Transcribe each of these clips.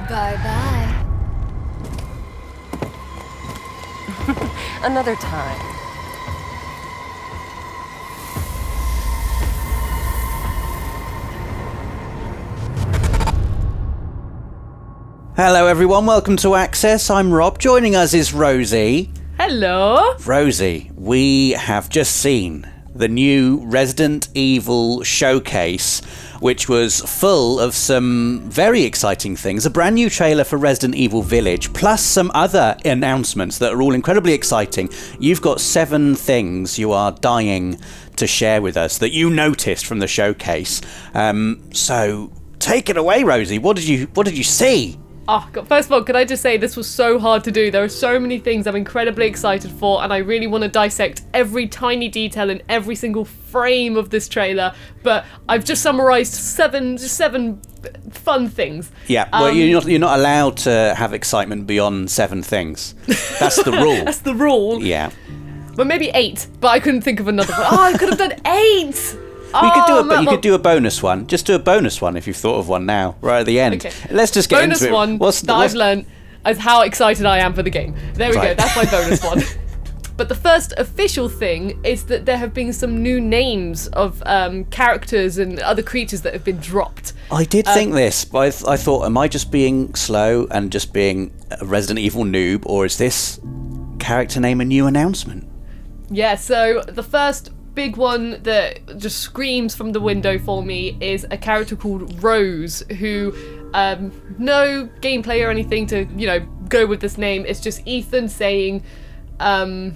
Bye-bye. Another time. Hello everyone, welcome to Access. I'm Rob. Joining us is Rosie. Hello. Rosie, we have just seen the new Reisdent Evil showcase, which was full of some very exciting things. A brand new trailer for Reisdent Evil Village, plus some other announcements that are all incredibly exciting. You've got 7 things you are dying to share with us that you noticed from the showcase. So take it away, Rosie. What did you see? Oh, God. First of all, can I just say this was so hard to do. There are so many things I'm incredibly excited for, and I really want to dissect every tiny detail in every single frame of this trailer. But I've just summarised seven fun things. Yeah, well, you're not allowed to have excitement beyond 7 things. That's the rule. That's the rule. Yeah. Well, maybe 8, but I couldn't think of another one. Oh, I could have done 8! You could do a bonus one. Just do a bonus one if you've thought of one now, right at the end. Okay. Let's just get bonus into it. Bonus one I've learned is how excited I am for the game. There we go. That's my bonus one. But the first official thing is that there have been some new names of characters and other creatures that have been dropped. I did think this, but I thought, am I just being slow and just being a Resident Evil noob, or is this character name a new announcement? Yeah, so the first big one that just screams from the window for me is a character called Rose, who no gameplay or anything to go with this name. It's just Ethan saying I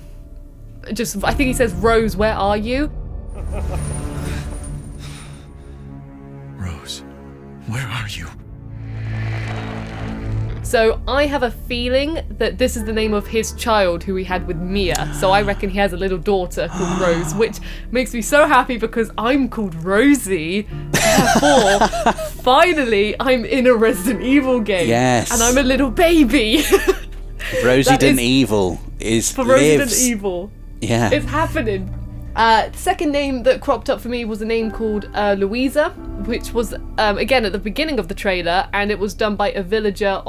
think he says, Rose, where are you? Rose, where are you? So I have a feeling that this is the name of his child who he had with Mia. So I reckon he has a little daughter called Rose, which makes me so happy because I'm called Rosie. Therefore, finally, I'm in a Resident Evil game. Yes. And I'm a little baby. Resident Evil is for lives. Resident Evil. Yeah. It's happening. Second name that cropped up for me was a name called Louisa, which was, again, at the beginning of the trailer, and it was done by a villager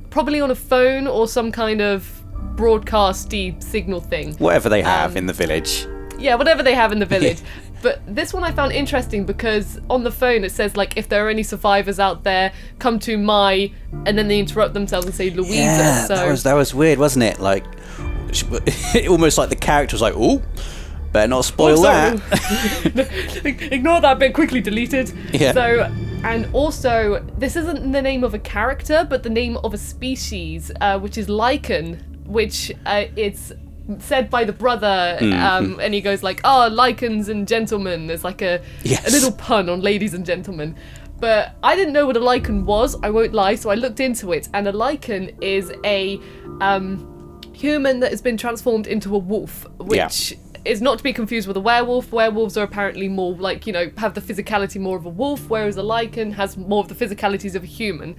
probably on a phone or some kind of broadcasty signal thing. Whatever they have in the village. Yeah, whatever they have in the village. But this one I found interesting because on the phone it says, like, if there are any survivors out there, come to my... And then they interrupt themselves and say Louisa. Yeah, so that was weird, wasn't it? Like, almost like the character was like, ooh, better not spoil that. Ignore that bit, quickly deleted. Yeah. So, and also, this isn't the name of a character, but the name of a species, which is lichen, which it's said by the brother, and he goes like, lichens and gentlemen. There's like a little pun on ladies and gentlemen. But I didn't know what a lichen was, I won't lie, so I looked into it, and a lichen is a human that has been transformed into a wolf, which is not to be confused with a werewolf. Werewolves are apparently more like, have the physicality more of a wolf, whereas a lichen has more of the physicalities of a human.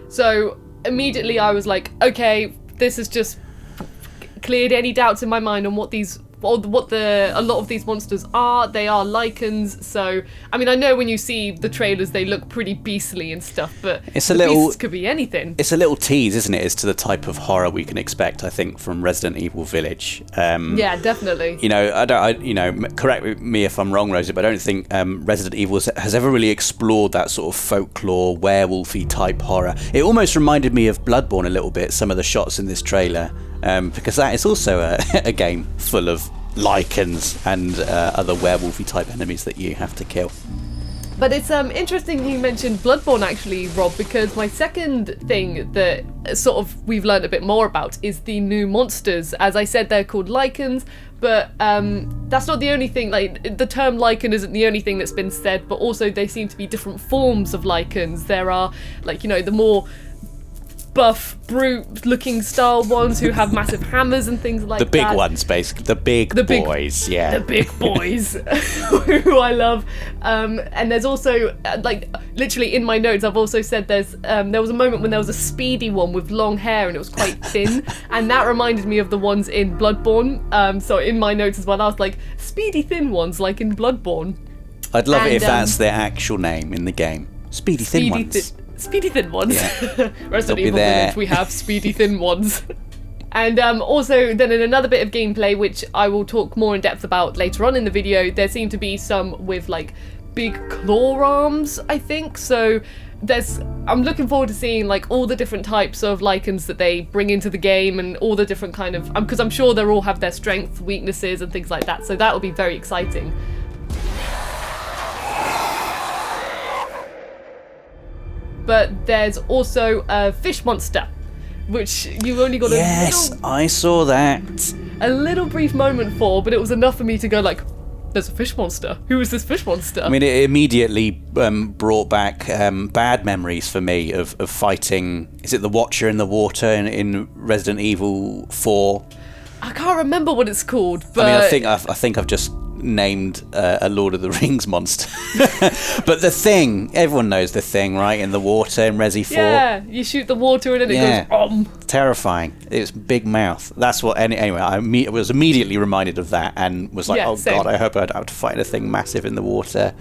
So immediately I was like, okay, this has just cleared any doubts in my mind on what a lot of these monsters are. They are lichens. So I mean, I know when you see the trailers they look pretty beastly and stuff, but beasts could be anything. It's a little tease, isn't it, as to the type of horror we can expect, I think, from Resident Evil Village. Yeah, definitely. Correct me if I'm wrong, Rosie, but I don't think Resident Evil has ever really explored that sort of folklore, werewolfy type horror. It almost reminded me of Bloodborne a little bit, some of the shots in this trailer. Because that is also a game full of lichens and other werewolfy type enemies that you have to kill. But it's interesting you mentioned Bloodborne actually, Rob, because my second thing that sort of we've learned a bit more about is the new monsters. As I said, they're called lichens, but that's not the only thing. Like, the term lichen isn't the only thing that's been said, but also they seem to be different forms of lichens. There are, like, the more buff, brute-looking style ones who have massive hammers and things like that. The big ones, basically. The big boys, yeah. The big boys, who I love. And there's also, literally in my notes, I've also said there was a moment when there was a speedy one with long hair and it was quite thin, and that reminded me of the ones in Bloodborne. So in my notes as well, I was like, speedy thin ones, like in Bloodborne. I'd love it if that's their actual name in the game. Speedy thin ones. speedy thin ones. Yeah. Resident be Evil there. Village, we have speedy thin ones. And also, then in another bit of gameplay, which I will talk more in depth about later on in the video, there seem to be some with like big claw arms, I think. So I'm looking forward to seeing like all the different types of Lichens that they bring into the game, and all the different kind of, because I'm sure they'll all have their strengths, weaknesses, and things like that. So that will be very exciting. But there's also a fish monster, which you've only got I saw that. a little brief moment for, but it was enough for me to go like, there's a fish monster. Who is this fish monster? I mean, it immediately brought back bad memories for me of fighting. Is it the Watcher in the water in Resident Evil 4? I can't remember what it's called, but I mean, I think I've just named a Lord of the Rings monster. But the Thing, everyone knows the Thing, right? In the water in Resi 4. yeah, you shoot the water and then it goes Terrifying. It's big mouth. That's what. Anyway, I was immediately reminded of that and was like, Yeah, oh same. god, I hope I don't have to fight a thing massive in the water.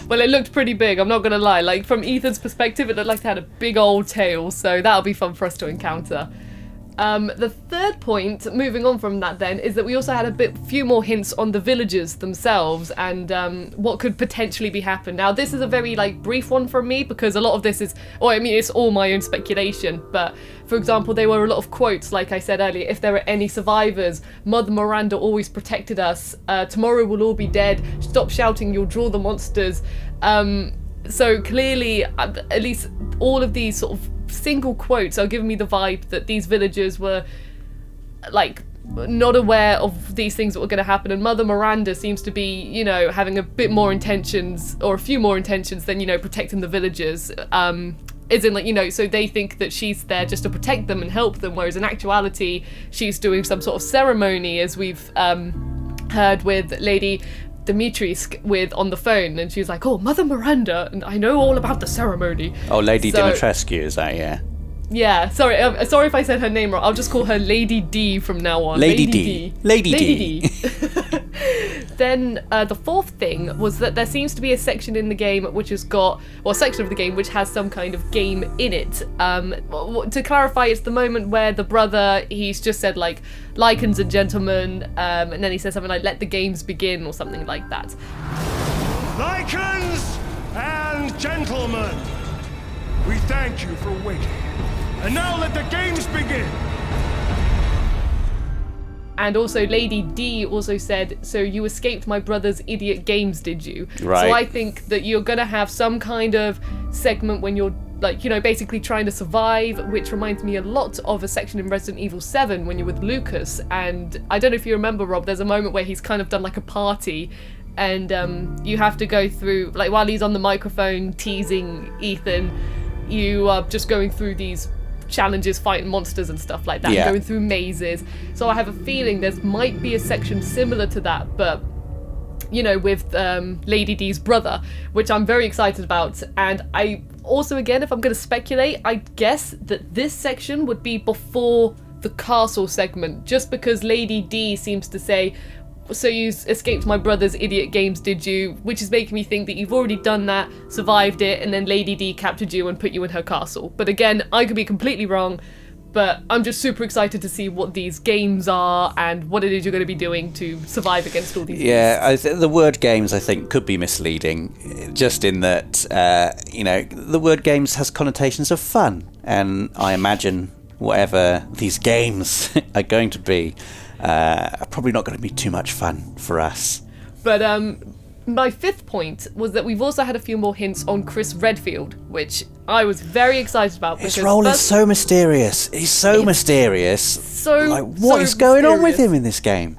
Well, it looked pretty big, I'm not gonna lie. Like, from Ethan's perspective, it looked like it had a big old tail, so that'll be fun for us to encounter. The third point, moving on from that then, is that we also had a few more hints on the villagers themselves and what could potentially be happening. Now, this is a very brief one from me because a lot of this is, it's all my own speculation, but for example, there were a lot of quotes, like I said earlier, if there are any survivors, Mother Miranda always protected us, tomorrow we'll all be dead, stop shouting, you'll draw the monsters. So clearly, at least all of these sort of single quotes are giving me the vibe that these villagers were not aware of these things that were going to happen, and Mother Miranda seems to be, having a bit more intentions, or a few more intentions than, protecting the villagers. As in, so they think that she's there just to protect them and help them, whereas in actuality, she's doing some sort of ceremony, as we've heard with Lady Dimitrescu on the phone, and she's like, oh, Mother Miranda, and I know all about the ceremony. Oh, Lady Dimitrescu, is that, yeah? Yeah, sorry if I said her name wrong. I'll just call her Lady D from now on. Lady D. Lady D. Then the fourth thing was that there seems to be a section in the game which has got, or a section of the game which has some kind of game in it. To clarify, it's the moment where the brother, he's just said Lichens and gentlemen, and then he says something like, let the games begin, or something like that. Lichens and gentlemen, we thank you for waiting. And now let the games begin! And also Lady D also said, so you escaped my brother's idiot games, did you? Right. So I think that you're going to have some kind of segment when you're basically trying to survive, which reminds me a lot of a section in Resident Evil 7 when you're with Lucas. And I don't know if you remember, Rob, there's a moment where he's kind of done a party, and you have to go through, while he's on the microphone teasing Ethan, you are just going through these challenges, fighting monsters and stuff like that, going through mazes. So I have a feeling there might be a section similar to that, but with Lady D's brother, which I'm very excited about. And I also, again, if I'm going to speculate, I guess that this section would be before the castle segment, just because Lady D seems to say, so you escaped my brother's idiot games, did you? Which is making me think that you've already done that, survived it, and then Lady D captured you and put you in her castle. But again, I could be completely wrong, but I'm just super excited to see what these games are and what it is you're going to be doing to survive against all these beasts. The word games, I think, could be misleading, just in that, the word games has connotations of fun, and I imagine whatever these games are going to be, probably not going to be too much fun for us. But my fifth point was that we've also had a few more hints on Chris Redfield, which I was very excited about. His role is so mysterious. He's so mysterious. What is going on with him in this game?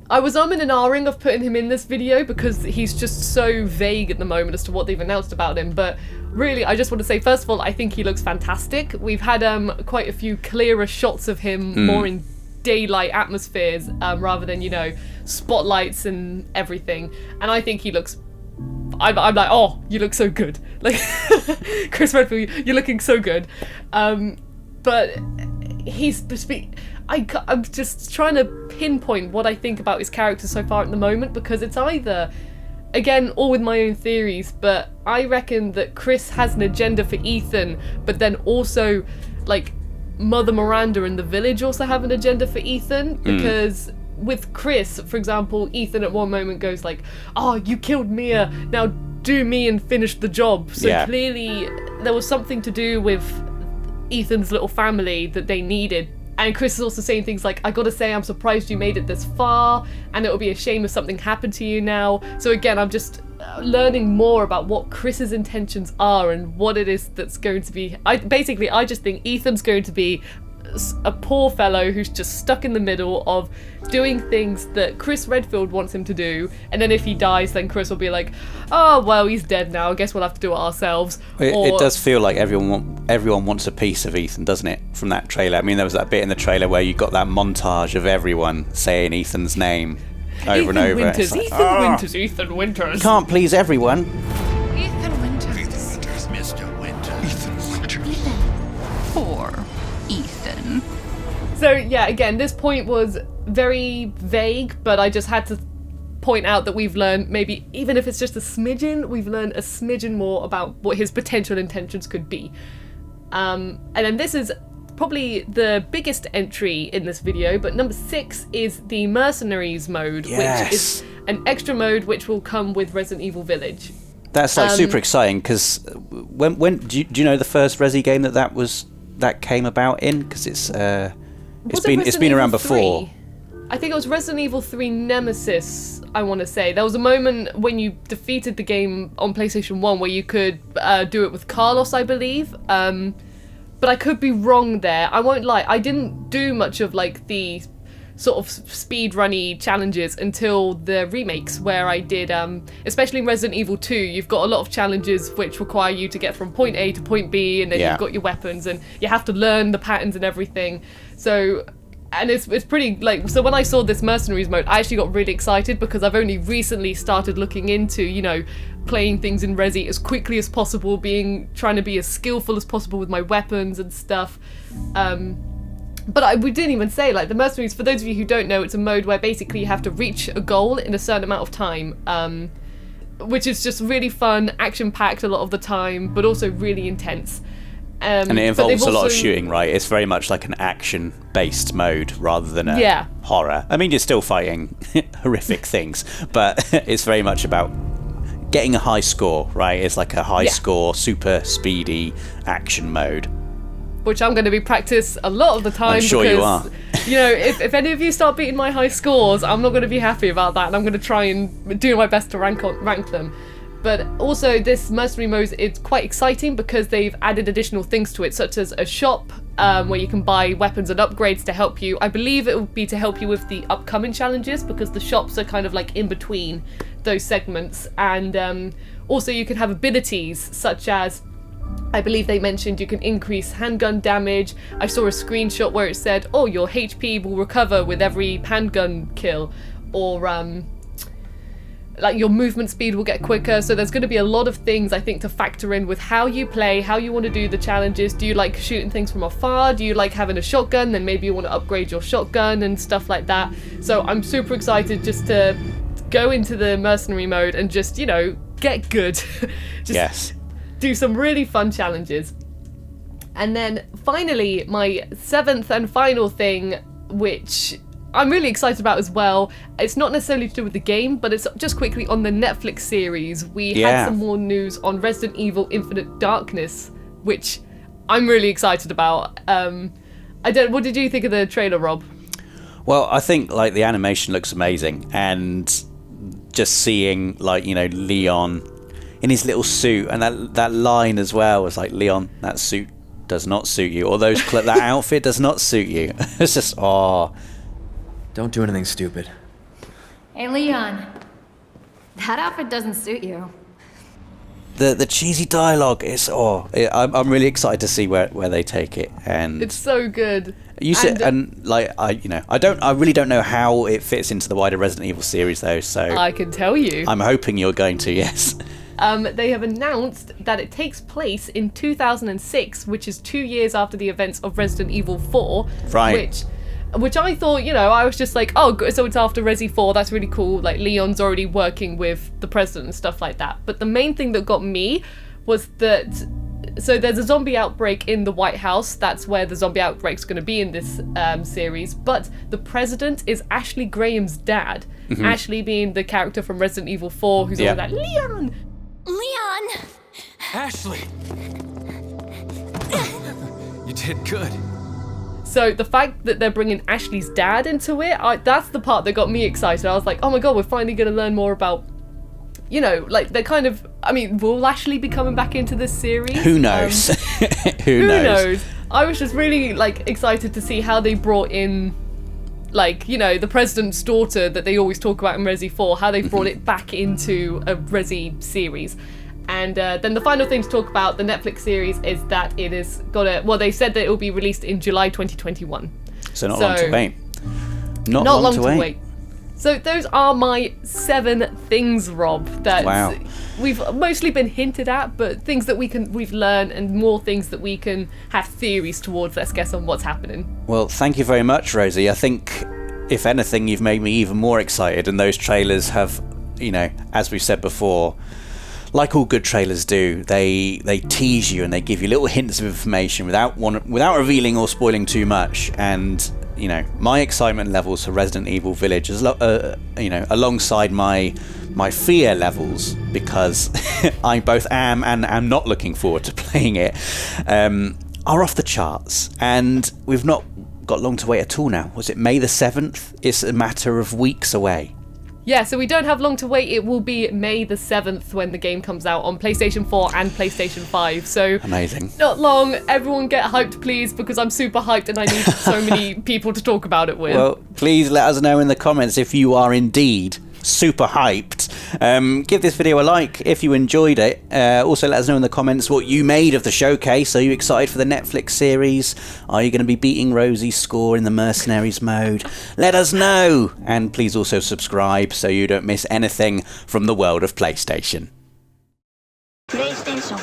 I was and ahhing of putting him in this video because he's just so vague at the moment as to what they've announced about him. But really, I just want to say, first of all, I think he looks fantastic. We've had quite a few clearer shots of him, more in daylight atmospheres, rather than spotlights and everything, and I think he looks, I'm like, oh, you look so good, Chris Redfield, you're looking so good, but I'm just trying to pinpoint what I think about his character so far at the moment, because it's either again, all with my own theories, but I reckon that Chris has an agenda for Ethan, but then also, like, Mother Miranda and the village also have an agenda for Ethan, because with Chris, for example, Ethan at one moment goes like, "Oh, you killed Mia, now do me and finish the job." So clearly there was something to do with Ethan's little family that they needed. And Chris is also saying things like, "I gotta say, I'm surprised you made it this far, and it would be a shame if something happened to you now." So again, I'm just learning more about what Chris's intentions are and what it is that's going to be. I just think Ethan's going to be a poor fellow who's just stuck in the middle of doing things that Chris Redfield wants him to do, and then if he dies, then Chris will be like, "Oh well, he's dead now, I guess we'll have to do it ourselves." It does feel like everyone wants a piece of Ethan, doesn't it, from that trailer? I mean, there was that bit in the trailer where you got that montage of everyone saying Ethan's name over and over. Winters, like, Ethan Winters, Ethan Winters. Can't please everyone. Ethan Winters. Ethan Winters, Mr. Winters. Ethan Winters. Ethan. Poor Ethan. So yeah, again, this point was very vague, but I just had to point out that we've learned, maybe even if it's just a smidgen, we've learned a smidgen more about what his potential intentions could be. And then this is probably the biggest entry in this video, but number 6 is the Mercenaries mode, which is an extra mode which will come with Resident Evil Village. That's like super exciting, because when do you know the first Resi game that came about in? Because it's been around before. I think it was Resident Evil 3 Nemesis, I want to say. There was a moment when you defeated the game on PlayStation 1 where you could do it with Carlos, I believe. But I could be wrong there. I won't lie, I didn't do much of like the sort of speed-runny challenges until the remakes, where I did, especially in Resident Evil 2, you've got a lot of challenges which require you to get from point A to point B, and then you've got your weapons, and you have to learn the patterns and everything. So, and it's pretty, like, so when I saw this Mercenaries mode, I actually got really excited, because I've only recently started looking into, you know, playing things in Resi as quickly as possible, trying to be as skillful as possible with my weapons and stuff. But we didn't even say, like, the Mercenaries, for those of you who don't know, it's a mode where basically you have to reach a goal in a certain amount of time, which is just really fun, action-packed a lot of the time, but also really intense. And it involves a lot of shooting, right? It's very much like an action-based mode rather than a horror. I mean, you're still fighting horrific things, but it's very much about getting a high score, right? It's like a high score, super speedy action mode. Which I'm going to be practice a lot of the time. I'm sure because, you are. You know, if any of you start beating my high scores, I'm not going to be happy about that, and I'm going to try and do my best to rank them. But also, this mercenary mode is quite exciting because they've added additional things to it, such as a shop where you can buy weapons and upgrades to help you. I believe it will be to help you with the upcoming challenges, because the shops are kind of like in between those segments. And also you can have abilities such as, I believe they mentioned you can increase handgun damage. I saw a screenshot where it said, oh, your HP will recover with every handgun kill, or like your movement speed will get quicker. So there's going to be a lot of things, I think, to factor in with how you play, how you want to do the challenges. Do you like shooting things from afar? Do you like having a shotgun? Then maybe you want to upgrade your shotgun and stuff like that. So I'm super excited just to go into the mercenary mode and just, you know, get good. Yes. Do some really fun challenges. And then finally, my 7th and final thing, which I'm really excited about as well. It's not necessarily to do with the game, but it's just quickly on the Netflix series. We had some more news on Resident Evil Infinite Darkness, which I'm really excited about. What did you think of the trailer, Rob? Well, I think like the animation looks amazing, and just seeing, like, you know, Leon in his little suit, and that line as well was like, Leon, that suit does not suit you, or that outfit does not suit you. It's just, oh. Don't do anything stupid. Hey, Leon. That outfit doesn't suit you. The cheesy dialogue is, I'm really excited to see where they take it, and it's so good. You said, and like I really don't know how it fits into the wider Resident Evil series though. So I can tell you. I'm hoping you're going to, yes. They have announced that it takes place in 2006, which is 2 years after the events of Resident Evil 4. Right. Which, which I thought, I was just like, oh, so it's after Resi 4, that's really cool. Like, Leon's already working with the president and stuff like that. But the main thing that got me was that, so there's a zombie outbreak in the White House. That's where the zombie outbreak's going to be in this series. But the president is Ashley Graham's dad. Ashley being the character from Resident Evil 4, who's always like, Leon! Leon! Ashley! You did good. So the fact that they're bringing Ashley's dad into it, that's the part that got me excited. I was like, oh my god, we're finally going to learn more about, like they're kind of, will Ashley be coming back into this series? Who knows? Who knows? I was just really excited to see how they brought in, the president's daughter that they always talk about in Resi 4, how they brought it back into a Resi series. And then the final thing to talk about, the Netflix series, is that it is they said that it will be released in July 2021. So not long to wait. Not long to wait. So those are my 7 things, Rob, that we've mostly been hinted at, but things that we've learned, and more things that we can have theories towards. Let's guess on what's happening. Well, thank you very much, Rosie. I think, if anything, you've made me even more excited, and those trailers have, as we've said before, like all good trailers do, they tease you and they give you little hints of information without revealing or spoiling too much. And my excitement levels for Resident Evil Village is alongside my fear levels, because I both am and am not looking forward to playing it, are off the charts. And we've not got long to wait at all now. Was it May the 7th? It's a matter of weeks away. Yeah, so we don't have long to wait. It will be May the 7th when the game comes out on PlayStation 4 and PlayStation 5. So amazing. Not long. Everyone get hyped, please, because I'm super hyped and I need so many people to talk about it with. Well, please let us know in the comments if you are indeed super hyped. Give this video a like if you enjoyed it. Also let us know in the comments what you made of the showcase. Are you excited for the Netflix series? Are you going to be beating Rosie's score in the Mercenaries mode? Let us know, and please also subscribe so you don't miss anything from the world of PlayStation. PlayStation